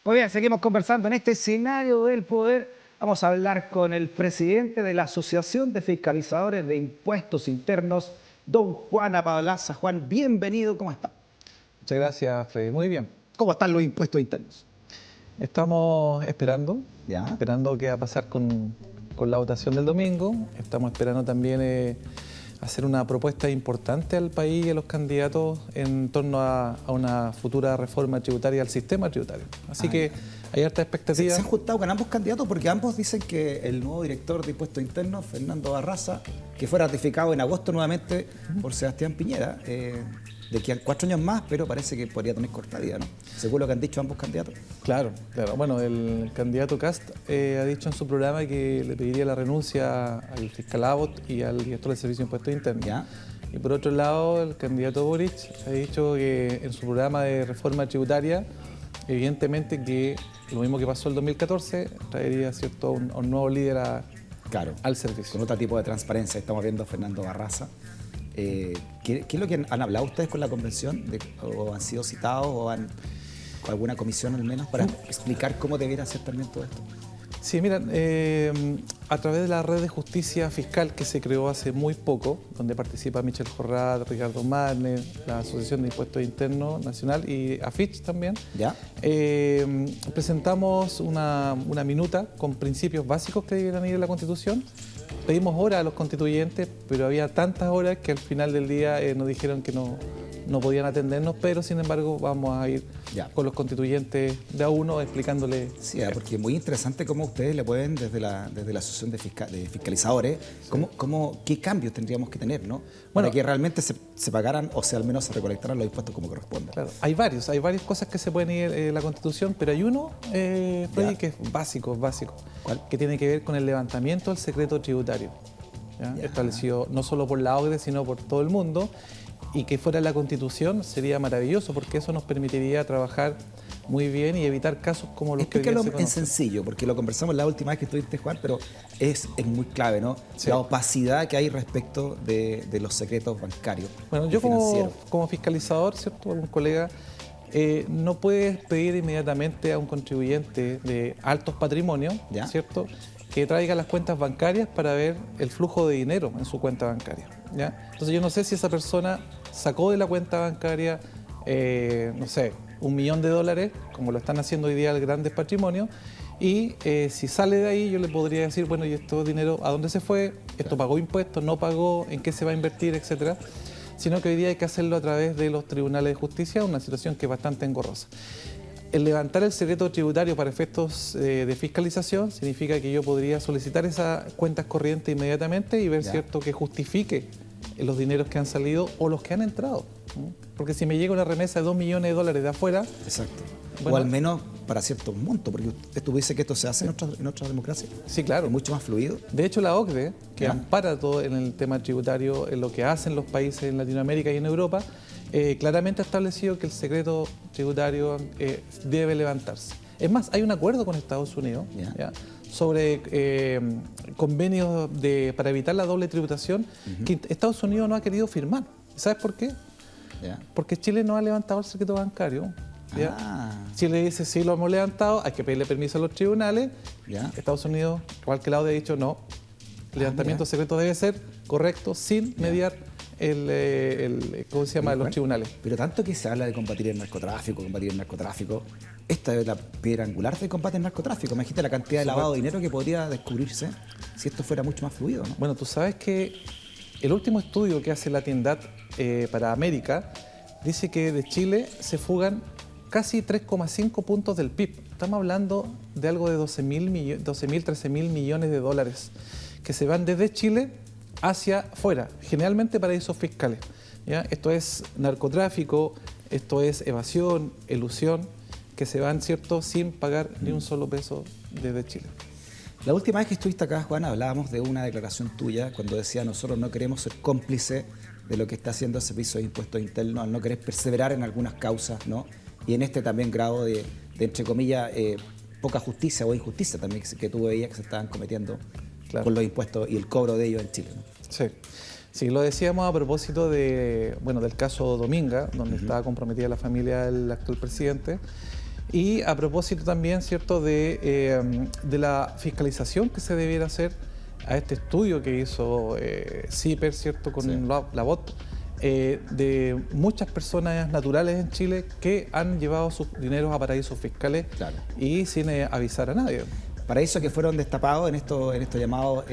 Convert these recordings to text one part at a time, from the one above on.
Muy bien, seguimos conversando en este escenario del poder. Vamos a hablar con el presidente de la Asociación de Fiscalizadores de Impuestos Internos, don Juan Apalaza. Juan, bienvenido, ¿cómo está? Muchas gracias, Freddy. Muy bien. ¿Cómo están los impuestos internos? Estamos esperando, Ya. esperando qué va a pasar con la votación del domingo. Estamos esperando también hacer una propuesta importante al país y a los candidatos en torno a una futura reforma tributaria al sistema tributario. Así que hay harta ¿Se expectativa. han juntado con ambos candidatos? Porque ambos dicen que el nuevo director de Impuestos Internos, Fernando Barraza, que fue ratificado en agosto nuevamente por Sebastián Piñera, de que 4 años más, pero parece que podría tener corta vida, ¿no? Según lo que han dicho ambos candidatos. Claro, claro. Bueno, el candidato Kast ha dicho en su programa que le pediría la renuncia al fiscal Abbott y al director del Servicio de Impuestos Internos. ¿Ya? Y por otro lado, el candidato Boric ha dicho que en su programa de reforma tributaria, evidentemente que lo mismo que pasó el 2014, traería ¿cierto? a un nuevo líder Claro. al servicio. Con otro tipo de transparencia. Estamos viendo a Fernando Barraza. ¿Qué es lo que han hablado ustedes con la convención? ¿O han sido citados o han con alguna comisión al menos para explicar cómo debiera ser también todo esto? Sí, mira, a través de la red de justicia fiscal que se creó hace muy poco, donde participa Michel Jorrat, Ricardo Marner, la Asociación de Impuestos Internos Nacional y AFICH también, ¿Ya? presentamos una minuta con principios básicos que debieran ir en la Constitución. Pedimos horas a los constituyentes, pero había tantas horas que al final del día nos dijeron que no podían atendernos, pero sin embargo vamos a ir Ya. con los constituyentes de a uno explicándoles. Sí, porque es muy interesante cómo ustedes le pueden, desde la Asociación de Fiscalizadores, qué cambios tendríamos que tener, ¿no? Para Bueno, que realmente se pagaran o sea, al menos se recolectaran los impuestos como corresponde. Claro, hay varias cosas que se pueden ir en la Constitución, pero hay uno, Freddy, Ya. que es básico, ¿Cuál? que tiene que ver con el levantamiento del secreto tributario, ¿ya? Ya. Establecido no solo por la OCDE, sino por todo el mundo, y que fuera la Constitución sería maravilloso, porque eso nos permitiría trabajar muy bien y evitar casos como los que hoy día Explícalo se en conocen. sencillo, porque lo conversamos la última vez que estuviste, Juan, pero es muy clave, ¿no? Sí. La opacidad que hay respecto de los secretos bancarios. Bueno, y yo financieros. como fiscalizador, ¿cierto? Un colega, no puedes pedir inmediatamente a un contribuyente de altos patrimonios, ¿Ya? ¿cierto? Que traiga las cuentas bancarias para ver el flujo de dinero en su cuenta bancaria, ¿ya? Entonces yo no sé si esa persona sacó de la cuenta bancaria, no sé, $1 millón, como lo están haciendo hoy día el grandes patrimonios, y si sale de ahí yo le podría decir, bueno, ¿y esto dinero a dónde se fue? ¿Esto pagó impuestos? ¿No pagó? ¿En qué se va a invertir? Etcétera. Sino que hoy día hay que hacerlo a través de los tribunales de justicia, una situación que es bastante engorrosa. El levantar el secreto tributario para efectos de fiscalización significa que yo podría solicitar esas cuentas corrientes inmediatamente y ver, Ya. ¿cierto?, que justifique los dineros que han salido o los que han entrado, ¿no? Porque si me llega una remesa de $2 millones de afuera, Exacto. Bueno. O al menos para ciertos montos, porque tú dices que esto se hace en otras democracias. sí, claro. Es mucho más fluido. De hecho, la OCDE, que Ya. ampara todo en el tema tributario, en lo que hacen los países en Latinoamérica y en Europa, claramente ha establecido que el secreto tributario debe levantarse. Es más, hay un acuerdo con Estados Unidos, Ya. ¿ya?, sobre convenios para evitar la doble tributación que Estados Unidos no ha querido firmar. ¿Sabes por qué? ¿Ya? Porque Chile no ha levantado el secreto bancario, ¿ya? Ah. Chile dice, sí, lo hemos levantado, hay que pedirle permiso a los tribunales. Ya. Estados Unidos, igual que la OCDE, ha dicho, no, el levantamiento mira. secreto debe ser correcto, sin mediar ¿cómo se llama?, Oye, los Juan, tribunales. Pero tanto que se habla de combatir el narcotráfico, esta es la piedra angular del combate al narcotráfico. Imagínate la cantidad de lavado de dinero que podría descubrirse si esto fuera mucho más fluido, ¿no? Bueno, tú sabes que el último estudio que hace la Tiendat para América dice que de Chile se fugan casi 3,5 puntos del PIB. Estamos hablando de algo de 13 mil millones de dólares que se van desde Chile hacia afuera, generalmente paraísos fiscales, ¿ya? Esto es narcotráfico, esto es evasión, elusión, que se van, ¿cierto?, sin pagar ni un solo peso desde Chile. La última vez que estuviste acá, Juan, hablábamos de una declaración tuya cuando decía nosotros no queremos ser cómplices de lo que está haciendo el Servicio de Impuestos Internos, al no querer perseverar en algunas causas, ¿no? Y en este también grado de entre comillas, poca justicia o injusticia también que tú veías que se estaban cometiendo Claro. con los impuestos y el cobro de ellos en Chile, ¿no? Sí. Sí, lo decíamos a propósito del caso Dominga, donde estaba comprometida la familia del actual presidente. Y a propósito también, ¿cierto?, de la fiscalización que se debiera hacer a este estudio que hizo CIPER, ¿cierto?, con Sí. la BOT, de muchas personas naturales en Chile que han llevado sus dineros a paraísos fiscales, Claro. y sin avisar a nadie. Paraísos que fueron destapados en esto llamado,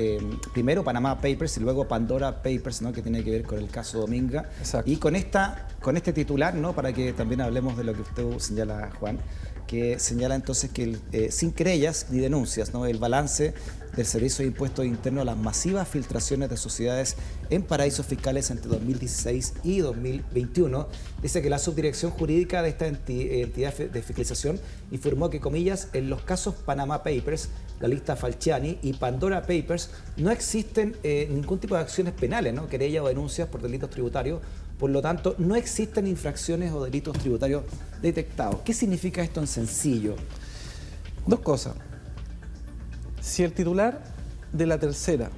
primero Panama Papers y luego Pandora Papers, ¿no?, que tiene que ver con el caso Dominga. Exacto. Y con este titular, ¿no?, para que también hablemos de lo que usted señala, Juan, que señala entonces que sin querellas ni denuncias, ¿no?, el balance del Servicio de Impuestos Internos, las masivas filtraciones de sociedades en paraísos fiscales entre 2016 y 2021, dice que la subdirección jurídica de esta entidad de fiscalización informó que, comillas, en los casos Panama Papers, la lista Falciani y Pandora Papers no existen ningún tipo de acciones penales, ¿no?, querellas o denuncias por delitos tributarios. Por lo tanto, no existen infracciones o delitos tributarios detectados. ¿Qué significa esto en sencillo? Dos cosas. Si el titular de la tercera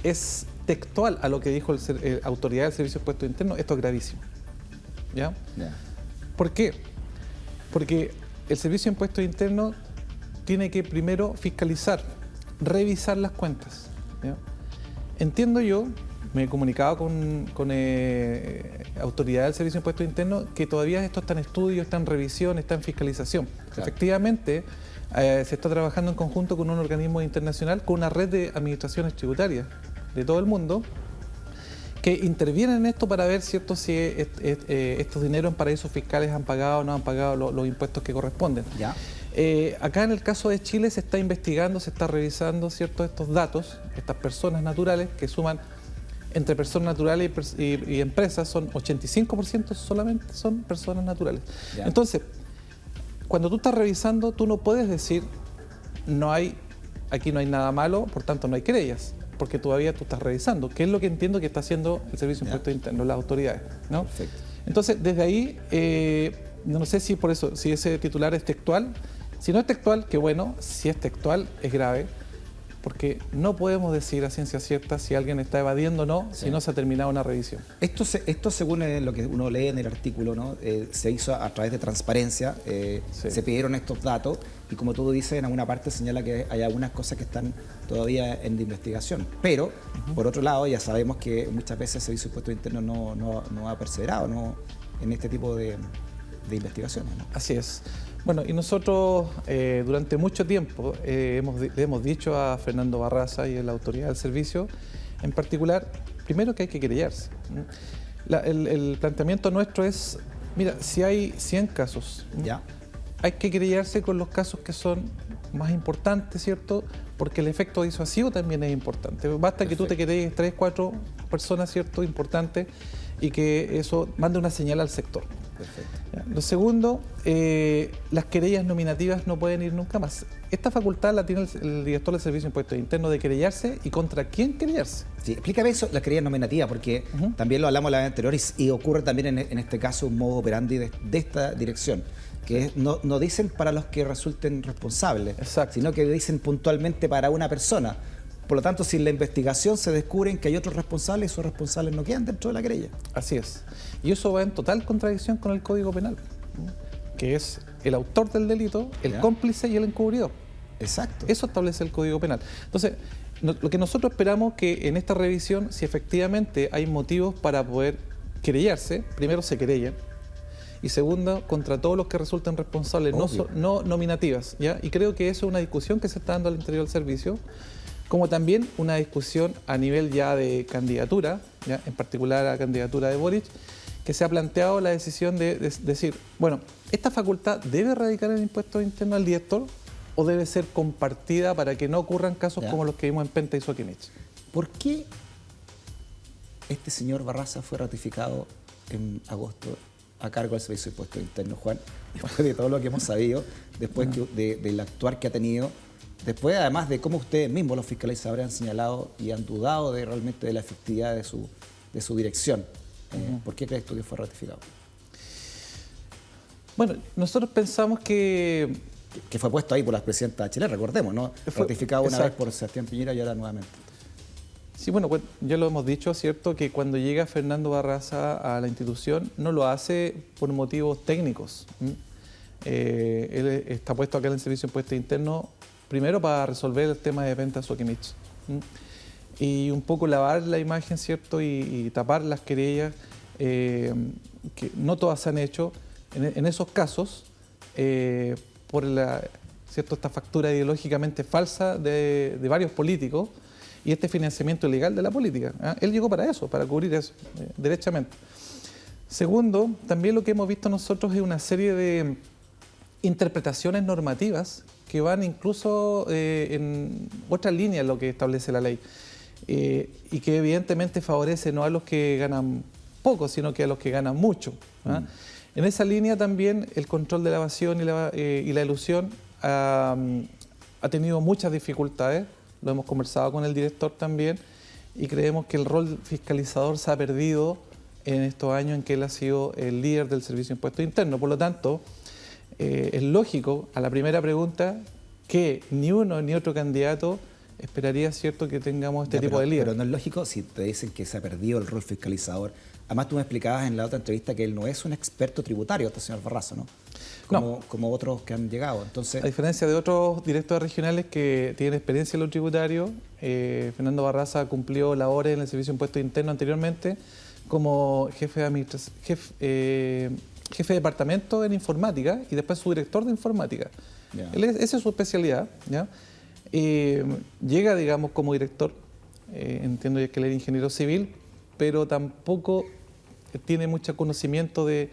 es textual a lo que dijo la autoridad del Servicio de Impuestos Internos, esto es gravísimo. ¿Ya? Ya. ¿Por qué? Porque el Servicio de Impuestos Internos tiene que primero fiscalizar, revisar las cuentas. ¿Ya? Entiendo yo, me he comunicado con autoridad del Servicio de Impuestos Internos, que todavía esto está en estudio, está en revisión, está en fiscalización. Claro. Efectivamente, se está trabajando en conjunto con un organismo internacional, con una red de administraciones tributarias de todo el mundo, que intervienen en esto para ver, ¿cierto?, si estos dineros en paraísos fiscales han pagado o no han pagado los impuestos que corresponden. Ya. Acá en el caso de Chile se está investigando, se está revisando, ¿cierto?, estos datos, estas personas naturales que suman entre personas naturales y empresas, son 85% solamente son personas naturales. Ya. Entonces, cuando tú estás revisando, tú no puedes decir, aquí no hay nada malo, por tanto no hay querellas, porque todavía tú estás revisando, que es lo que entiendo que está haciendo el Servicio de Impuestos Internos, las autoridades, ¿no? Perfecto. Entonces, desde ahí, no sé si por eso, si ese titular es textual. Si no es textual, qué bueno. Si es textual, es grave, porque no podemos decir a ciencia cierta si alguien está evadiendo o no, Sí. si no se ha terminado una revisión. Esto según lo que uno lee en el artículo, ¿no?, se hizo a través de transparencia, Sí. se pidieron estos datos y, como tú dices, en alguna parte señala que hay algunas cosas que están todavía en investigación. Pero, por otro lado, ya sabemos que muchas veces el Servicio de Impuestos Internos no ha perseverado, ¿no?, en este tipo de investigaciones, ¿no? Así es. Bueno, y nosotros durante mucho tiempo le hemos dicho a Fernando Barraza y a la autoridad del servicio, en particular, primero que hay que querellarse. El planteamiento nuestro es, mira, si hay 100 casos, Ya. hay que querellarse con los casos que son más importantes, ¿cierto? Porque el efecto disuasivo también es importante. Basta que tú te querelles 3, 4 personas, ¿cierto?, importantes, y que eso mande una señal al sector. Perfecto. Ya. Lo segundo, las querellas nominativas no pueden ir nunca más. Esta facultad la tiene el director del Servicio de Impuestos Internos de querellarse, y contra quién querellarse. Sí, explícame eso, la querella nominativa, porque también lo hablamos la vez anterior y ocurre también en este caso un modo operandi de esta dirección, que es, no dicen para los que resulten responsables, Exacto. sino que dicen puntualmente para una persona. Por lo tanto, si en la investigación se descubren que hay otros responsables, esos responsables no quedan dentro de la querella. Así es. Y eso va en total contradicción con el Código Penal, ¿no?, que es el autor del delito, el Ya. cómplice y el encubridor. Exacto. Eso establece el Código Penal. Entonces, lo que nosotros esperamos que en esta revisión, si efectivamente hay motivos para poder querellarse, primero se querellan, y segundo, contra todos los que resulten responsables, Obvio. no nominativas, ¿ya? Y creo que eso es una discusión que se está dando al interior del servicio, como también una discusión a nivel ya de candidatura, ¿ya?, en particular a la candidatura de Boric, que se ha planteado la decisión de decir, bueno, ¿esta facultad debe radicar en impuestos internos al director o debe ser compartida para que no ocurran casos Ya. como los que vimos en Penta y Soquimich? ¿Por qué este señor Barraza fue ratificado en agosto a cargo del Servicio de Impuestos Internos, Juan? Después de todo lo que hemos sabido, después del actuar que ha tenido, después además de cómo ustedes mismos, los fiscalizadores, han señalado y han dudado realmente de la efectividad de su dirección. ¿Por qué crees tú que fue ratificado? Bueno, nosotros pensamos que fue puesto ahí por la presidenta Bachelet, recordemos, ¿no? Fue- Ratificado una vez exacto. por Sebastián Piñera y ahora nuevamente. sí, bueno, ya lo hemos dicho, ¿cierto?, que cuando llega Fernando Barraza a la institución no lo hace por motivos técnicos. Él está puesto acá en el Servicio de Impuestos Internos, primero para resolver el tema de Penta Soquimich. Y un poco lavar la imagen, ¿cierto? Y tapar las querellas, que no todas se han hecho. En esos casos, por ¿cierto? Esta factura ideológicamente falsa de varios políticos y este financiamiento ilegal de la política. Él llegó para eso, para cubrir eso, derechamente. Segundo, también lo que hemos visto nosotros es una serie de interpretaciones normativas que van incluso en otra línea en lo que establece la ley y que evidentemente favorece no a los que ganan poco, sino que a los que ganan mucho. En esa línea también el control de la evasión y la elusión ha tenido muchas dificultades, lo hemos conversado con el director también, y creemos que el rol fiscalizador se ha perdido en estos años en que él ha sido el líder del Servicio de Impuestos Internos. Por lo tanto, es lógico, a la primera pregunta, que ni uno ni otro candidato esperaría, ¿cierto?, que tengamos este tipo de líder. Pero no es lógico si te dicen que se ha perdido el rol fiscalizador. Además, tú me explicabas en la otra entrevista que él no es un experto tributario, este señor Barraza, ¿no? Como otros que han llegado. Entonces, a diferencia de otros directores regionales que tienen experiencia en lo tributario, Fernando Barraza cumplió labores en el Servicio de Impuestos Internos anteriormente como jefe de departamento en informática y después su director de informática. Esa es su especialidad. ¿Ya? Llega, digamos, como director, entiendo que él era ingeniero civil, pero tampoco tiene mucho conocimiento de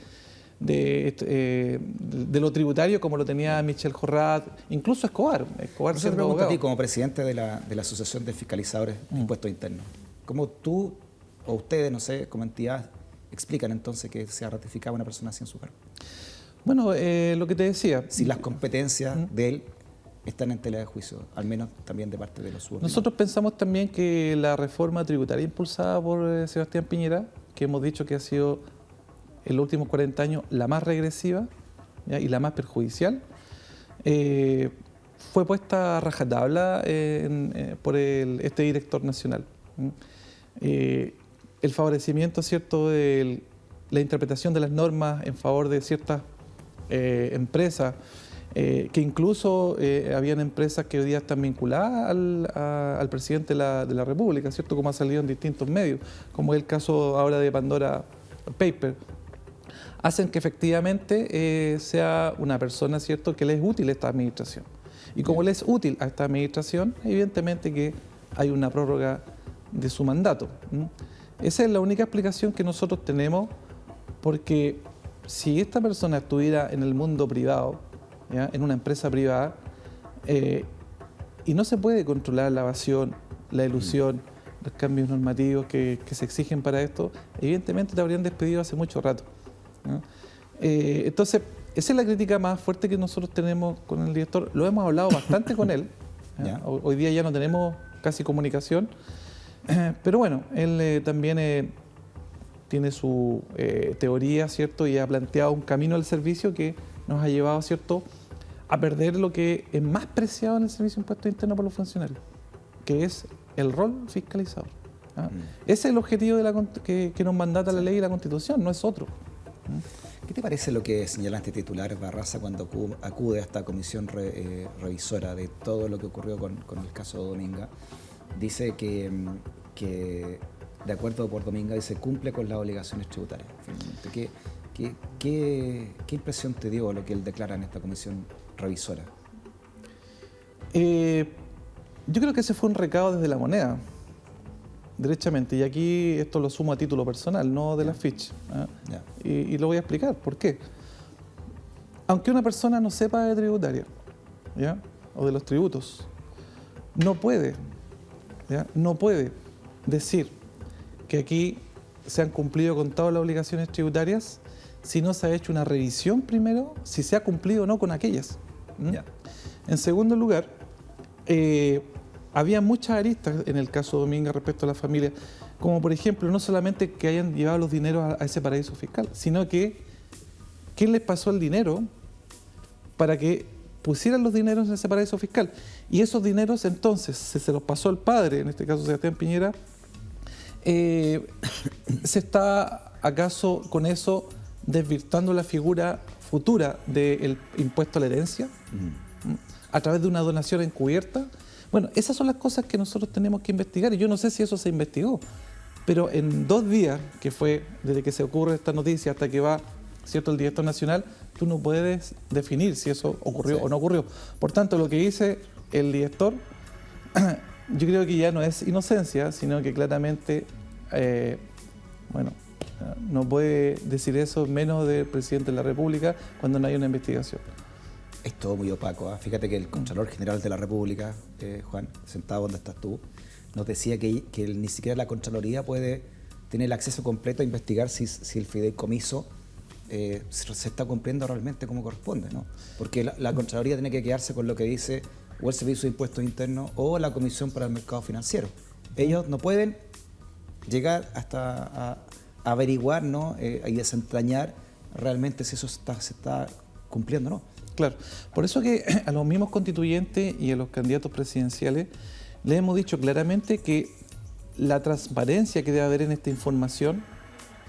lo tributario como lo tenía Michel Jorrat, incluso Escobar. Yo te pregunto a ti, como presidente de la Asociación de Fiscalizadores de Impuestos Internos, ¿cómo tú o ustedes, no sé, como entidad, explican entonces que se ha ratificado una persona así en su cargo? Bueno, lo que te decía. Si las competencias de él están en tela de juicio, al menos también de parte de los subordinados. Nosotros pensamos también que la reforma tributaria impulsada por Sebastián Piñera, que hemos dicho que ha sido en los últimos 40 años la más regresiva, ¿ya?, y la más perjudicial, fue puesta a rajatabla por este director nacional. El favorecimiento, ¿cierto?, de la interpretación de las normas en favor de ciertas empresas, que incluso habían empresas que hoy día están vinculadas al presidente de la República, ¿cierto?, como ha salido en distintos medios, como es el caso ahora de Pandora Paper, hacen que efectivamente sea una persona, ¿cierto?, que le es útil a esta administración. Y como le es útil a esta administración, evidentemente que hay una prórroga de su mandato. Esa es la única explicación que nosotros tenemos, porque si esta persona estuviera en el mundo privado, ¿ya?, en una empresa privada, y no se puede controlar la evasión, la elusión, los cambios normativos que se exigen para esto, evidentemente te habrían despedido hace mucho rato, ¿no? Entonces, esa es la crítica más fuerte que nosotros tenemos con el director. Lo hemos hablado bastante con él. Hoy día ya no tenemos casi comunicación, pero bueno, él también tiene su teoría, ¿cierto?, y ha planteado un camino al servicio que nos ha llevado, ¿cierto?, a perder lo que es más preciado en el Servicio de Impuestos Internos por los funcionarios, que es el rol fiscalizador. Ese es el objetivo que nos mandata la ley y la Constitución, no es otro. ¿Qué te parece lo que señala este titular Barraza cuando acude a esta comisión revisora de todo lo que ocurrió con el caso de Dominga? Dice que de acuerdo por Dominga, dice cumple con las obligaciones tributarias. Finalmente, ¿qué impresión te dio lo que él declara en esta comisión revisora? Yo creo que ese fue un recado desde la moneda, derechamente, y aquí esto lo sumo a título personal, no de la Fitch. Y lo voy a explicar por qué. Aunque una persona no sepa de tributaria, ¿ya?, o de los tributos, no puede decir que aquí se han cumplido con todas las obligaciones tributarias si no se ha hecho una revisión primero, si se ha cumplido o no con aquellas. En segundo lugar, había muchas aristas en el caso de Dominga respecto a la familia, como por ejemplo, no solamente que hayan llevado los dineros a ese paraíso fiscal, sino que quién les pasó el dinero para que pusieran los dineros en ese paraíso fiscal. Y esos dineros entonces, si se los pasó el padre, en este caso Sebastián Piñera, ¿se está acaso con eso desvirtuando la figura futura del impuesto a la herencia, a través de una donación encubierta. Bueno, esas son las cosas que nosotros tenemos que investigar, y yo no sé si eso se investigó, pero en 2 días, que fue desde que se ocurre esta noticia hasta que va, ¿cierto?, el director nacional, tú no puedes definir si eso ocurrió o no ocurrió. Por tanto, lo que dice el director, yo creo que ya no es inocencia, sino que claramente, no puede decir eso menos del presidente de la República cuando no hay una investigación. Es todo muy opaco. Fíjate que el Contralor General de la República, Juan, sentado donde estás tú, nos decía que ni siquiera la Contraloría puede tener el acceso completo a investigar si el fideicomiso se está cumpliendo realmente como corresponde, ¿no? Porque la Contraloría tiene que quedarse con lo que dice o el Servicio de Impuestos Internos o la Comisión para el Mercado Financiero. Ellos no pueden llegar hasta a averiguar, ¿no?, y desentrañar realmente si eso se está cumpliendo o no. Claro, por eso que a los mismos constituyentes y a los candidatos presidenciales les hemos dicho claramente que la transparencia que debe haber en esta información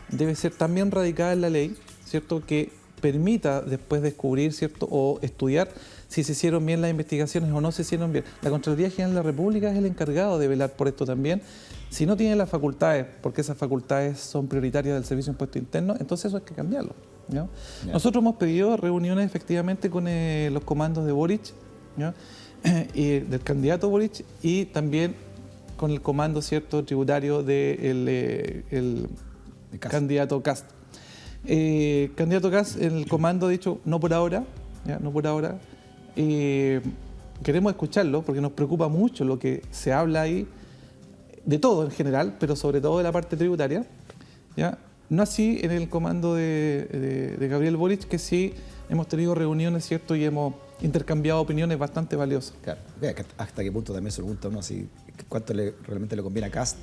debe ser también radicada en la ley, ¿cierto?, que permita después descubrir, ¿cierto?, o estudiar si se hicieron bien las investigaciones o no se hicieron bien. La Contraloría General de la República es el encargado de velar por esto también. Si no tiene las facultades, porque esas facultades son prioritarias del Servicio de Impuestos Internos, entonces eso hay que cambiarlo, ¿no? Yeah. Nosotros hemos pedido reuniones efectivamente con los comandos de Boric, ¿no?, y del candidato Boric, y también con el comando, ¿cierto?, tributario del candidato Kast. Candidato Kast, el comando ha dicho no por ahora, ¿ya?, no por ahora. Queremos escucharlo porque nos preocupa mucho lo que se habla ahí, de todo en general, pero sobre todo de la parte tributaria, ¿ya? No así en el comando de Gabriel Boric, que sí hemos tenido reuniones, ¿cierto?, y hemos intercambiado opiniones bastante valiosas. Claro, hasta qué punto también se pregunta uno si cuánto realmente le conviene a Kast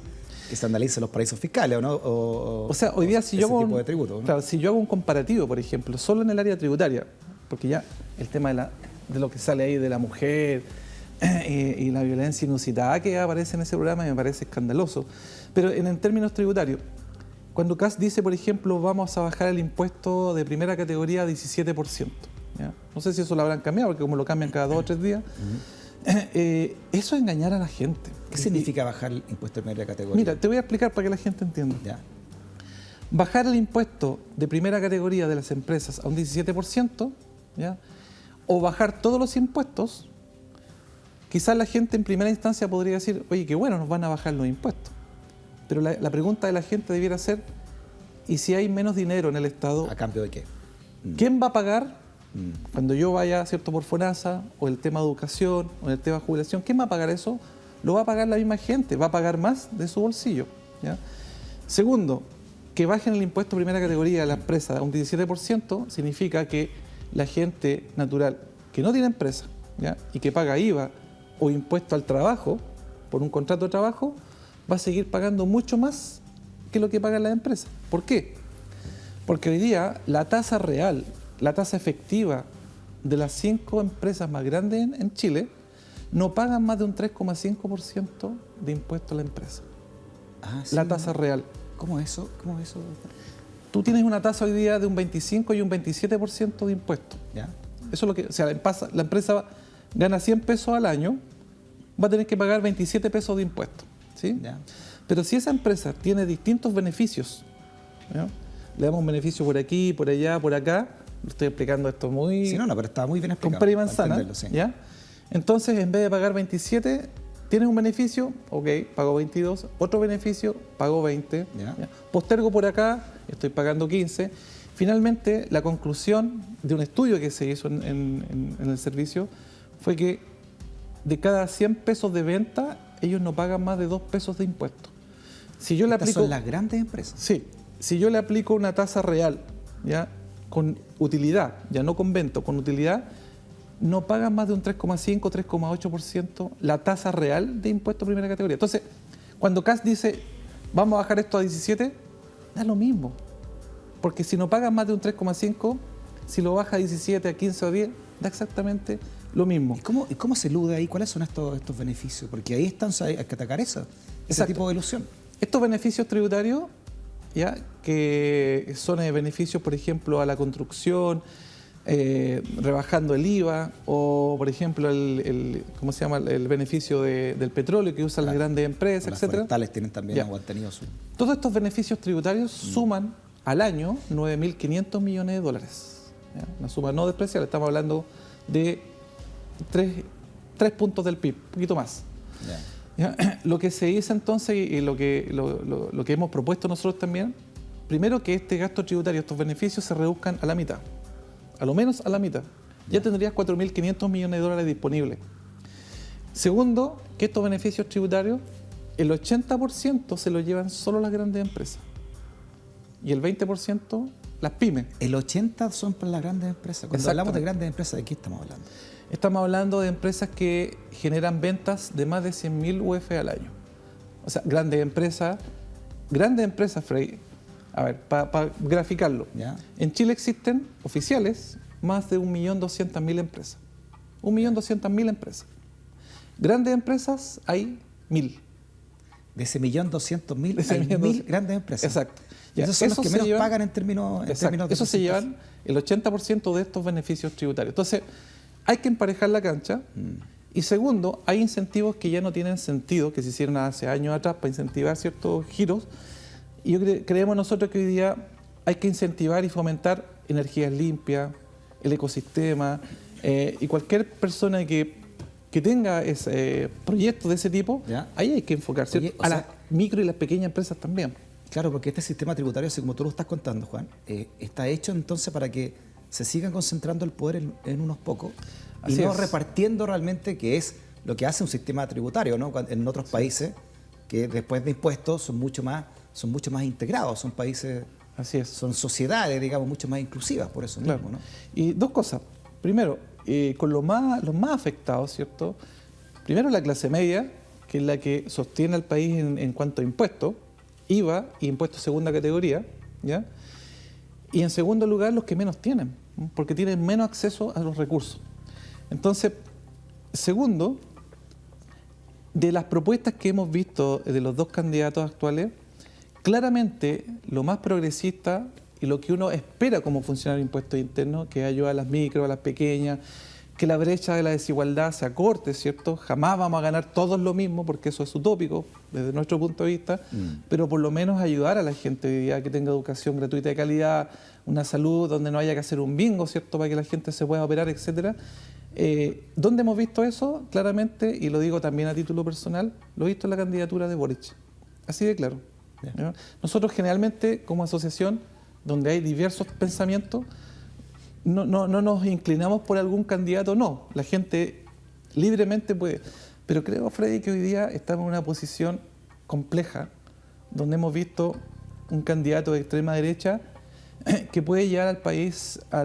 que se analicen los paraísos fiscales, ¿o no? O sea, hoy día si yo hago tipo de tributo, ¿no? Claro, si yo hago un comparativo, por ejemplo, solo en el área tributaria, porque ya el tema de lo que sale ahí de la mujer y la violencia inusitada que aparece en ese programa me parece escandaloso, pero en términos tributarios, cuando Kast dice, por ejemplo, vamos a bajar el impuesto de primera categoría a 17%, ¿ya? No sé si eso lo habrán cambiado, porque como lo cambian cada 2 o 3 días, eso es engañar a la gente. ¿Qué significa bajar el impuesto de primera categoría? Mira, te voy a explicar para que la gente entienda. ¿Ya? Bajar el impuesto de primera categoría de las empresas a un 17%, ¿ya?, o bajar todos los impuestos, quizás la gente en primera instancia podría decir, oye, qué bueno, nos van a bajar los impuestos. Pero la pregunta de la gente debiera ser, ¿y si hay menos dinero en el Estado? ¿A cambio de qué? ¿Quién va a pagar cuando yo vaya, ¿cierto?, por FONASA, o el tema de educación, o el tema de jubilación? ¿Quién va a pagar eso? Lo va a pagar la misma gente, va a pagar más de su bolsillo, ¿ya? Segundo, que bajen el impuesto de primera categoría a la empresa a un 17% significa que la gente natural que no tiene empresa, ¿ya?, y que paga IVA o impuesto al trabajo por un contrato de trabajo, va a seguir pagando mucho más que lo que pagan las empresas. ¿Por qué? Porque hoy día la tasa real, la tasa efectiva de las 5 empresas más grandes en Chile no pagan más de un 3,5% de impuesto a la empresa. Ah, sí, la tasa real. ¿Cómo eso? ¿Cómo eso? Tú tienes una tasa hoy día de un 25 y un 27% de impuestos. ¿Ya? Eso es lo que, o sea, la empresa gana 100 pesos al año, va a tener que pagar 27 pesos de impuestos, ¿sí? ¿Ya? Pero si esa empresa tiene distintos beneficios, ¿ya?, le damos un beneficio por aquí, por allá, por acá, estoy explicando esto muy... Sí, no, pero está muy bien explicado. Con pera y manzana, sí, ¿ya? Entonces, en vez de pagar 27, tienes un beneficio, ok, pago 22, otro beneficio, pago 20, ¿Ya? ¿ya? Postergo por acá, estoy pagando 15. Finalmente, la conclusión de un estudio que se hizo en el servicio fue que de cada 100 pesos de venta, ellos no pagan más de 2 pesos de impuesto. Si yo le aplico, son las grandes empresas. Sí, si yo le aplico una tasa real, ¿ya?, con utilidad, ya no con venta, con utilidad, no pagan más de un 3,5, 3,8% la tasa real de impuesto de primera categoría. Entonces, cuando Kast dice, vamos a bajar esto a 17, da lo mismo. Porque si no pagan más de un 3,5, si lo baja a 17, a 15 o 10, da exactamente lo mismo. ¿Y cómo se elude ahí? ¿Cuáles son estos beneficios? Porque ahí están, hay que atacar ese tipo de ilusión. Estos beneficios tributarios, ¿ya?, que son beneficios, por ejemplo, a la construcción, rebajando el IVA o, por ejemplo, ¿cómo se llama? El beneficio del petróleo que usan las grandes empresas, Las etcétera. forestales tienen también, han tenido su... Todos estos beneficios tributarios suman al año 9.500 millones de dólares. ¿Ya? Una suma no despreciable, estamos hablando de 3 puntos del PIB, un poquito más. ¿Ya? Lo que se dice entonces y lo que hemos propuesto nosotros también, primero que este gasto tributario, estos beneficios se reduzcan a la mitad, a lo menos a la mitad. Ya tendrías 4.500 millones de dólares disponibles. Segundo, que estos beneficios tributarios, el 80% se lo llevan solo las grandes empresas y el 20% las pymes. El 80% son para las grandes empresas. Cuando hablamos de grandes empresas, ¿de qué estamos hablando? Estamos hablando de empresas que generan ventas de más de 100.000 UF al año. O sea, grandes empresas, Frey. A ver, para graficarlo. ¿Ya? En Chile existen oficiales más de 1.200.000 empresas. 1.200.000 empresas. Grandes empresas hay 1.000. De ese 1.200.000 hay 1.200.000 1.000 grandes empresas. Exacto. Y esos son los que menos pagan en términos de eso se llevan el 80% de estos beneficios tributarios. Entonces, hay que emparejar la cancha. Y segundo, hay incentivos que ya no tienen sentido, que se hicieron hace años atrás para incentivar ciertos giros. Y creemos nosotros que hoy día hay que incentivar y fomentar energías limpias, el ecosistema, y cualquier persona que tenga proyectos de ese tipo, ¿Ya? Ahí hay que enfocarse. Oye, a las micro y las pequeñas empresas también. Claro, porque este sistema tributario, así como tú lo estás contando, Juan, está hecho entonces para que se sigan concentrando el poder en unos pocos Así y no es. repartiendo realmente, que es lo que hace un sistema tributario, ¿no? En otros países que después de impuestos son mucho más integrados, son países, Así es. son sociedades, digamos, mucho más inclusivas por eso Claro. mismo, ¿no? Y dos cosas. Primero, con los más afectados, ¿cierto? Primero la clase media, que es la que sostiene al país en cuanto a impuestos, IVA y impuestos de segunda categoría, ¿ya? Y en segundo lugar, los que menos tienen, ¿no? Porque tienen menos acceso a los recursos. Entonces, segundo, de las propuestas que hemos visto de los dos candidatos actuales, claramente lo más progresista y lo que uno espera como funcionario de impuestos internos, que ayuda a las micro, a las pequeñas, que la brecha de la desigualdad se acorte, ¿cierto? Jamás vamos a ganar todos lo mismo, porque eso es utópico desde nuestro punto de vista, pero por lo menos ayudar a la gente hoy día que tenga educación gratuita de calidad, una salud donde no haya que hacer un bingo, ¿cierto? Para que la gente se pueda operar, etcétera. ¿Dónde hemos visto eso? Claramente, y lo digo también a título personal, lo he visto en la candidatura de Boric. Así de claro. ¿Ya? Nosotros generalmente, como asociación, donde hay diversos pensamientos, no nos inclinamos por algún candidato, no. La gente libremente puede. Pero creo, Freddy, que hoy día estamos en una posición compleja, donde hemos visto un candidato de extrema derecha que puede llevar al país a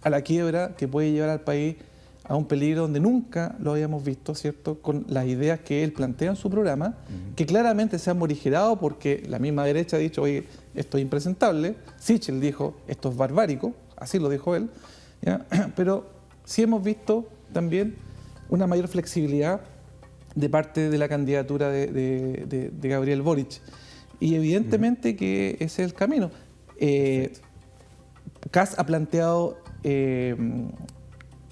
la quiebra, que puede llevar al país a un peligro donde nunca lo habíamos visto, ¿cierto? Con las ideas que él plantea en su programa, que claramente se han morigerado porque la misma derecha ha dicho, oye, esto es impresentable. Sichel dijo, esto es barbárico, así lo dijo él, ¿ya? Pero sí hemos visto también una mayor flexibilidad de parte de la candidatura de Gabriel Boric. Y evidentemente que ese es el camino. Kast ha planteado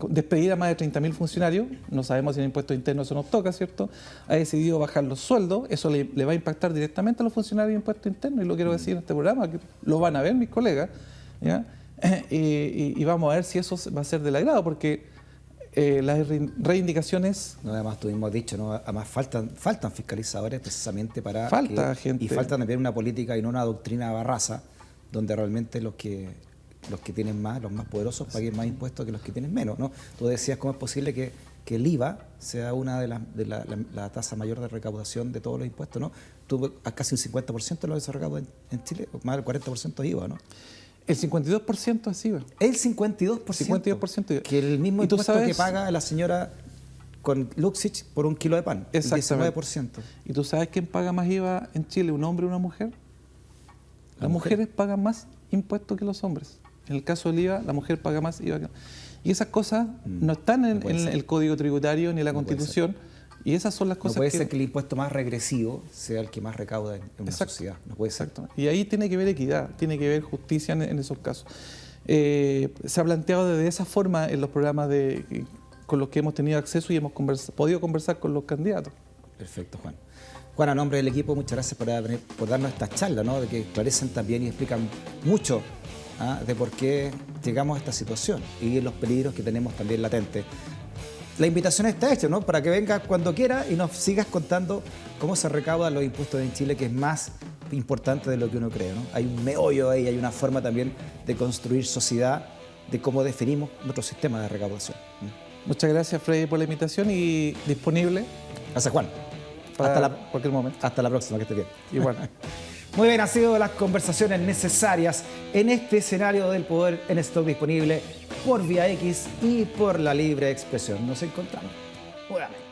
despedir a más de 30.000 funcionarios, no sabemos si en impuestos internos eso nos toca, ¿cierto? Ha decidido bajar los sueldos, eso le va a impactar directamente a los funcionarios de impuestos internos, y lo quiero decir en este programa, que lo van a ver mis colegas, ¿ya? Y vamos a ver si eso va a ser del agrado, porque las reivindicaciones... No, además tú mismo has dicho, ¿no? Además faltan fiscalizadores precisamente para gente. Y falta también una política y no una doctrina barraza, donde realmente los que tienen más, los más poderosos, paguen más impuestos que los que tienen menos, ¿no? Tú decías cómo es posible que el IVA sea una de la tasa mayor de recaudación de todos los impuestos, ¿no? Tú casi un 50% de lo que se recauda en Chile, más del 40% es IVA, ¿no? El 52% es IVA. El 52%. 52% IVA. Que el mismo ¿Y tú impuesto sabes? que paga la señora con Luxich por un kilo de pan, el Exactamente. 19%. ¿Y tú sabes quién paga más IVA en Chile, un hombre o una mujer? Las mujeres pagan más impuestos que los hombres. En el caso del IVA, la mujer paga más IVA. Y esas cosas no están en el Código Tributario ni en la Constitución. Y esas son las cosas no puede ser que el impuesto más regresivo sea el que más recauda en una sociedad. No puede ser. Exacto. Y ahí tiene que ver equidad, tiene que ver justicia en esos casos. se ha planteado de esa forma en los programas con los que hemos tenido acceso y hemos podido conversar con los candidatos. Perfecto, Juan. Juan, a nombre del equipo, muchas gracias por darnos esta charla, ¿no? De que esclarecen también y explican mucho de por qué llegamos a esta situación y los peligros que tenemos también latentes. La invitación está hecha, ¿no? Para que vengas cuando quieras y nos sigas contando cómo se recaudan los impuestos en Chile, que es más importante de lo que uno cree, ¿no? Hay un meollo ahí, hay una forma también de construir sociedad, de cómo definimos nuestro sistema de recaudación. Muchas gracias, Freddy, por la invitación y disponible. Gracias, Juan. Hasta cualquier momento. Hasta la próxima, que estés bien. Igual. Muy bien, han sido las conversaciones necesarias en este escenario del poder en stock disponible por Vía X y por la libre expresión. Nos encontramos nuevamente.